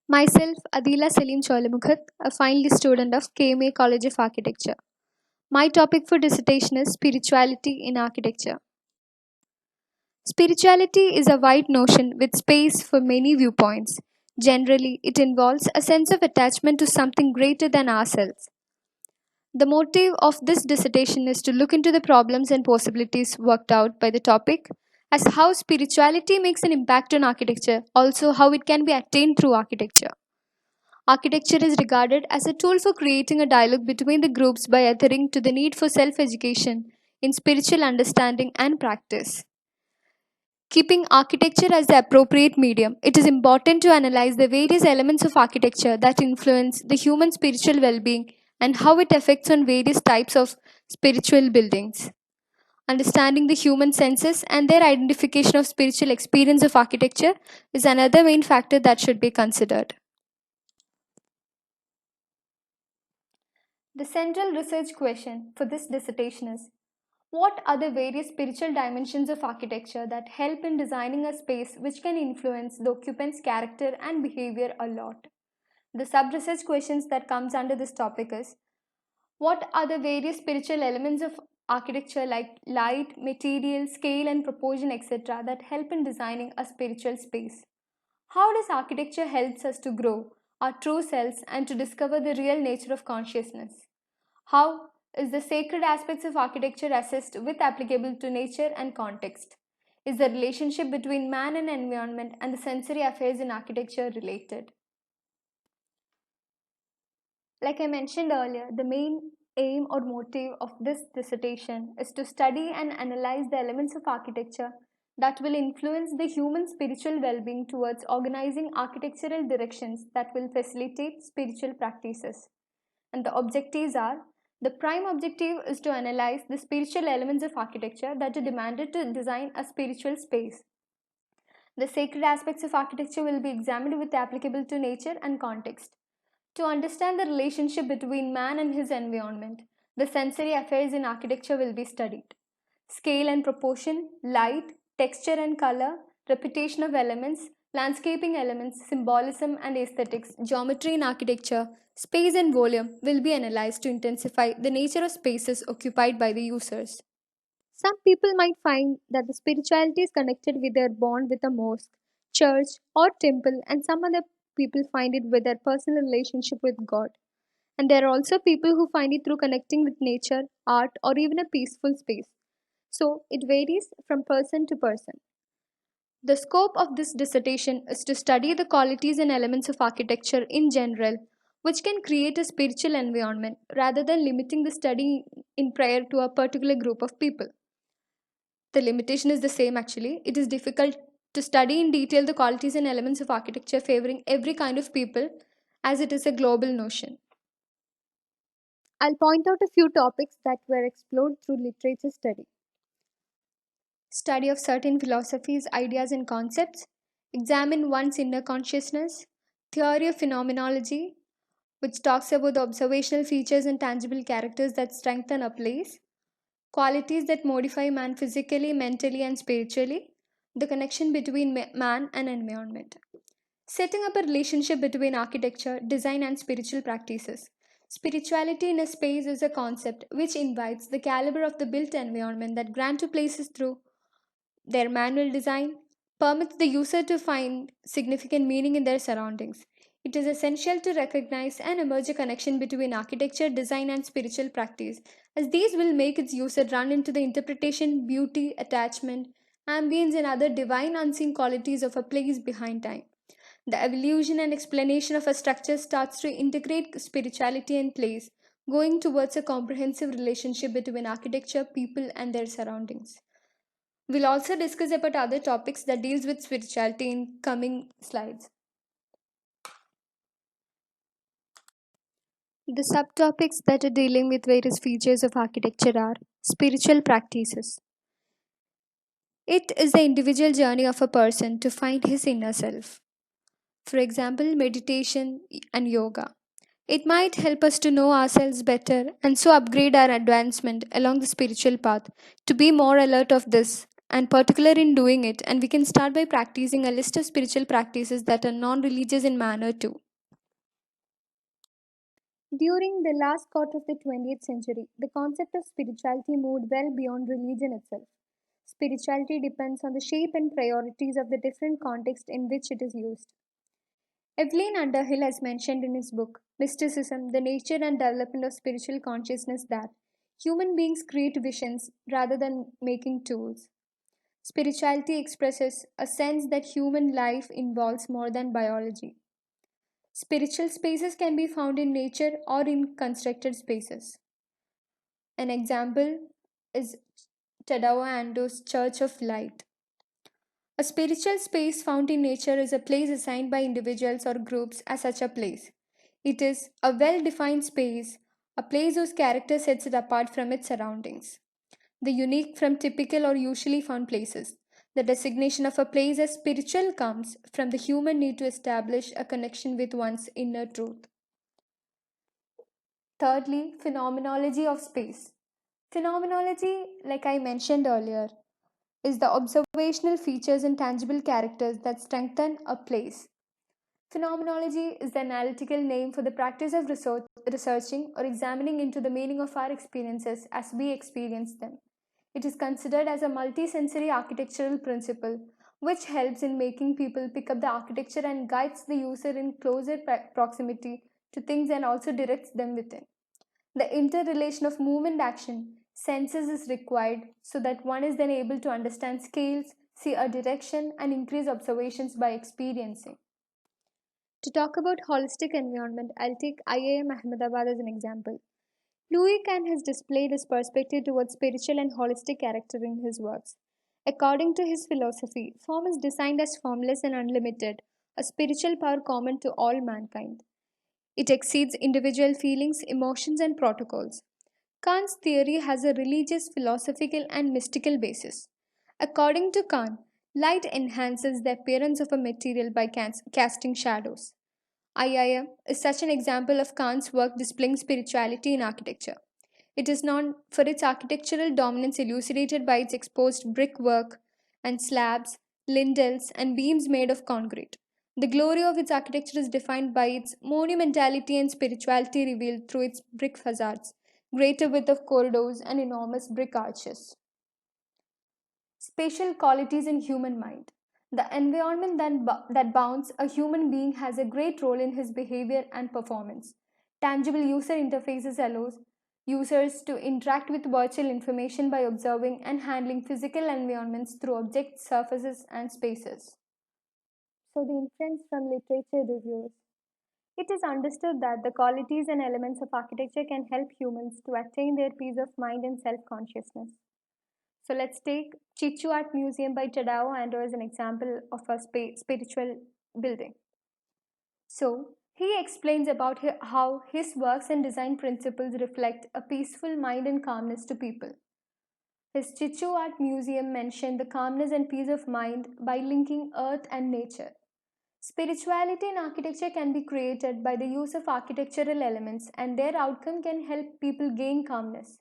Myself, Adila Salim Cholamukhat, a final student of KMA College of Architecture. My topic for dissertation is spirituality in architecture. Spirituality is a wide notion with space for many viewpoints. Generally, it involves a sense of attachment to something greater than ourselves. The motive of this dissertation is to look into the problems and possibilities worked out by the topic, as how spirituality makes an impact on architecture, also how it can be attained through architecture. Architecture is regarded as a tool for creating a dialogue between the groups by adhering to the need for self education in spiritual understanding and practice. Keeping architecture as the appropriate medium, it is important to analyze the various elements of architecture that influence the human spiritual well being and how it affects on various types of spiritual buildings. Understanding the human senses and their identification of spiritual experience of architecture is another main factor that should be considered. The central research question for this dissertation is: what are the various spiritual dimensions of architecture that help in designing a space which can influence the occupant's character and behavior a lot? The sub-research questions that comes under this topic is: what are the various spiritual elements of architecture like light, material, scale and proportion etc. that help in designing a spiritual space? How does architecture helps us to grow our true selves and to discover the real nature of consciousness? How is the sacred aspects of architecture assessed with applicable to nature and context? Is the relationship between man and environment and the sensory affairs in architecture related? Like I mentioned earlier, the main aim or motive of this dissertation is to study and analyze the elements of architecture that will influence the human spiritual well being towards organizing architectural directions that will facilitate spiritual practices. And the objectives are: the prime objective is to analyze the spiritual elements of architecture that are demanded to design a spiritual space. The sacred aspects of architecture will be examined with applicable to nature and context. To understand the relationship between man and his environment, the sensory affairs in architecture will be studied. Scale and proportion, light, texture and color, repetition of elements, landscaping elements, symbolism and aesthetics, geometry in architecture, space and volume will be analyzed to intensify the nature of spaces occupied by the users. Some people might find that the spirituality is connected with their bond with a mosque, church, or temple, and some other people find it with their personal relationship with God. And there are also people who find it through connecting with nature, art, or even a peaceful space. So it varies from person to person. The scope of this dissertation is to study the qualities and elements of architecture in general, which can create a spiritual environment rather than limiting the study in prayer to a particular group of people. The limitation is the same actually. It is difficult to study in detail the qualities and elements of architecture favoring every kind of people as it is a global notion. I'll point out a few topics that were explored through literature study of certain philosophies, ideas, and concepts, examine one's inner consciousness, theory of phenomenology, which talks about the observational features and tangible characters that strengthen a place, qualities that modify man physically, mentally, and spiritually, the connection between man and environment. Setting up a relationship between architecture, design, and spiritual practices. Spirituality in a space is a concept which invites the caliber of the built environment that grant to places through their manual design, permits the user to find significant meaning in their surroundings. It is essential to recognize and emerge a connection between architecture, design, and spiritual practice, as these will make its user run into the interpretation, beauty, attachment, ambience, and other divine unseen qualities of a place behind time. The evolution and explanation of a structure starts to integrate spirituality and place, going towards a comprehensive relationship between architecture, people, and their surroundings. We'll also discuss about other topics that deals with spirituality in coming slides. The subtopics that are dealing with various features of architecture are spiritual practices. It is the individual journey of a person to find his inner self. For example, meditation and yoga. It might help us to know ourselves better and so upgrade our advancement along the spiritual path to be more alert of this and particular in doing it, and we can start by practicing a list of spiritual practices that are non-religious in manner too. During the last quarter of the 20th century, the concept of spirituality moved well beyond religion itself. Spirituality depends on the shape and priorities of the different context in which it is used. Evelyn Underhill has mentioned in his book, Mysticism, the nature and development of spiritual consciousness, that human beings create visions rather than making tools. Spirituality expresses a sense that human life involves more than biology. Spiritual spaces can be found in nature or in constructed spaces. An example is Tadao Ando's Church of Light. A spiritual space found in nature is a place assigned by individuals or groups as such a place. It is a well defined space, a place whose character sets it apart from its surroundings. The unique from typical or usually found places. The designation of a place as spiritual comes from the human need to establish a connection with one's inner truth. Thirdly, phenomenology of space. Phenomenology, like I mentioned earlier, is the observational features and tangible characters that strengthen a place. Phenomenology is the analytical name for the practice of researching or examining into the meaning of our experiences as we experience them. It is considered as a multisensory architectural principle which helps in making people pick up the architecture and guides the user in closer proximity to things and also directs them within. The interrelation of movement action senses is required so that one is then able to understand scales, see a direction, and increase observations by experiencing. To talk about holistic environment, I'll take IIM Ahmedabad as an example. Louis Kahn has displayed his perspective towards spiritual and holistic character in his works. According to his philosophy, form is designed as formless and unlimited, a spiritual power common to all mankind. It exceeds individual feelings, emotions, and protocols. Kant's theory has a religious, philosophical, and mystical basis. According to Kant, light enhances the appearance of a material by casting shadows. IIM is such an example of Kant's work displaying spirituality in architecture. It is known for its architectural dominance elucidated by its exposed brickwork and slabs, lintels, and beams made of concrete. The glory of its architecture is defined by its monumentality and spirituality revealed through its brick facades, greater width of corridors, and enormous brick arches. Spatial qualities in human mind. The environment that bounds a human being has a great role in his behavior and performance. Tangible user interfaces allows users to interact with virtual information by observing and handling physical environments through objects, surfaces, and spaces. So, the inference from literature reviews. It is understood that the qualities and elements of architecture can help humans to attain their peace of mind and self consciousness. So let's take Chichu Art Museum by Tadao Ando as an example of a spiritual building. So he explains about how his works and design principles reflect a peaceful mind and calmness to people. His Chichu Art Museum mentioned the calmness and peace of mind by linking earth and nature. Spirituality in architecture can be created by the use of architectural elements, and their outcome can help people gain calmness.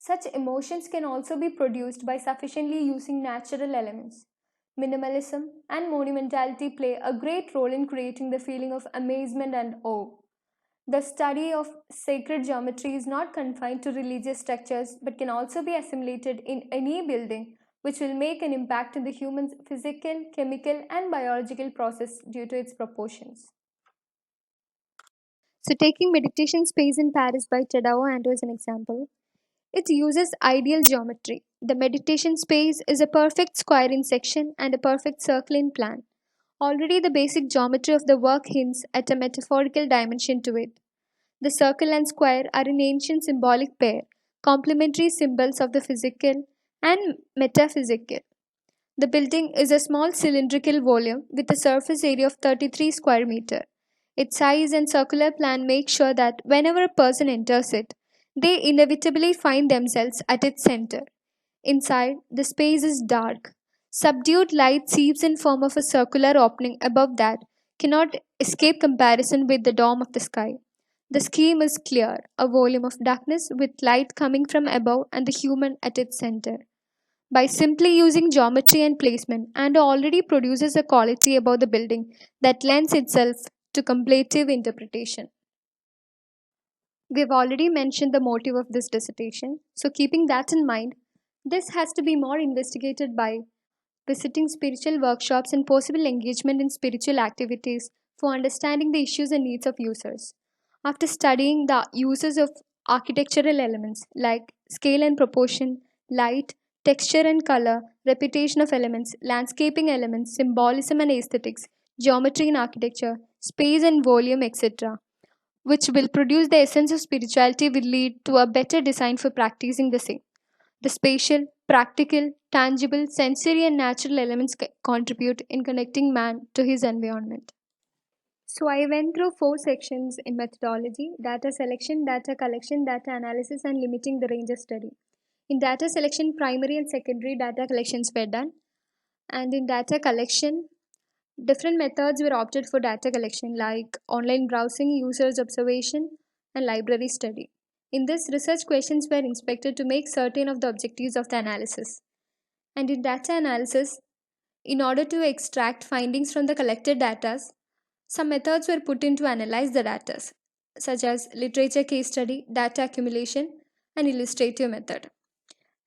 Such emotions can also be produced by sufficiently using natural elements. Minimalism and monumentality play a great role in creating the feeling of amazement and awe. The study of sacred geometry is not confined to religious structures but can also be assimilated in any building, which will make an impact in the human's physical, chemical, and biological process due to its proportions. So, taking meditation space in Paris by Tadao Ando as an example, it uses ideal geometry. The meditation space is a perfect square in section and a perfect circle in plan. Already, the basic geometry of the work hints at a metaphorical dimension to it. The circle and square are an ancient symbolic pair, complementary symbols of the physical and metaphysical. The building is a small cylindrical volume with a surface area of 33 square meter. Its size and circular plan make sure that whenever a person enters it, they inevitably find themselves at its center. Inside, the space is dark. Subdued light seeps in form of a circular opening above that cannot escape comparison with the dome of the sky. The scheme is clear, a volume of darkness with light coming from above and the human at its center. by simply using geometry and placement, and already produces a quality about the building that lends itself to comparative interpretation. We've already mentioned the motive of this dissertation, so keeping that in mind, this has to be more investigated by visiting spiritual workshops and possible engagement in spiritual activities for understanding the issues and needs of users. After studying the uses of architectural elements like scale and proportion, light, texture and color, repetition of elements, landscaping elements, symbolism and aesthetics, geometry in architecture, space and volume, etc., which will produce the essence of spirituality, will lead to a better design for practicing the same. The spatial, practical, tangible, sensory, and natural elements contribute in connecting man to his environment. So, I went through four sections in methodology: data selection, data collection, data analysis, and limiting the range of study. In data selection, primary and secondary data collections were done, and in data collection, different methods were opted for data collection, like online browsing, users observation, and library study. In this, research questions were inspected to make certain of the objectives of the analysis. And in data analysis, in order to extract findings from the collected data, some methods were put in to analyze the data, such as literature case study, data accumulation, and illustrative method.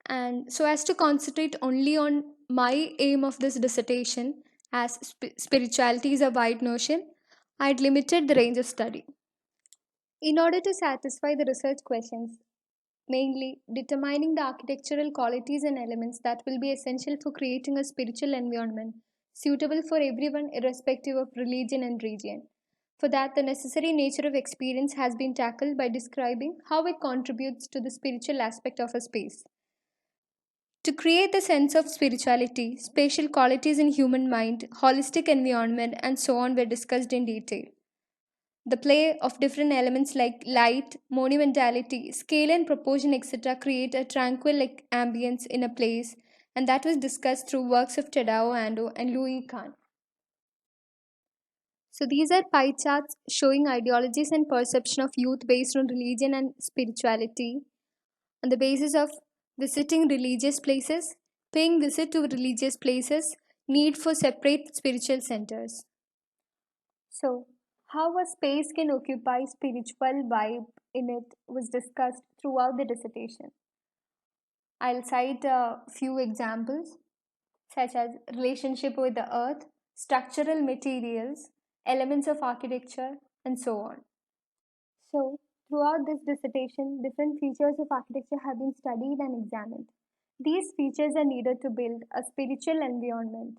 And so, as to concentrate only on my aim of this dissertation, as spirituality is a wide notion, I had limited the range of study. In order to satisfy the research questions, mainly determining the architectural qualities and elements that will be essential for creating a spiritual environment suitable for everyone, irrespective of religion and region. For that, the necessary nature of experience has been tackled by describing how it contributes to the spiritual aspect of a space. To create the sense of spirituality, spatial qualities in human mind, holistic environment, and so on were discussed in detail. The play of different elements like light, monumentality, scale and proportion, etc., create a tranquil ambience in a place, and that was discussed through works of Tadao Ando and Louis Kahn. So these are pie charts showing ideologies and perception of youth based on religion and spirituality on the basis of visiting religious places, paying visit to religious places, need for separate spiritual centers. So, how a space can occupy spiritual vibe in it was discussed throughout the dissertation. I'll cite a few examples such as relationship with the earth, structural materials, elements of architecture, and so on. So, throughout this dissertation, different features of architecture have been studied and examined. These features are needed to build a spiritual environment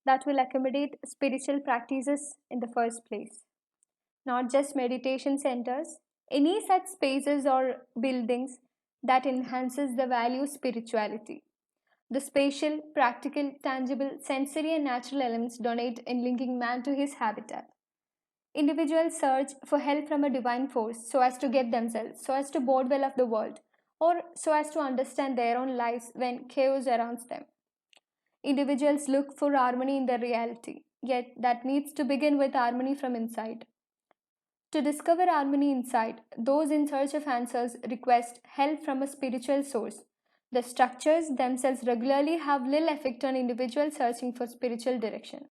that will accommodate spiritual practices in the first place. Not just meditation centers, any such spaces or buildings that enhances the value of spirituality. The spatial, practical, tangible, sensory, and natural elements donate in linking man to his habitat. Individuals search for help from a divine force so as to get themselves, so as to board well of the world, or so as to understand their own lives when chaos surrounds them. Individuals look for harmony in their reality, yet that needs to begin with harmony from inside. To discover harmony inside, those in search of answers request help from a spiritual source. The structures themselves regularly have little effect on individuals searching for spiritual direction.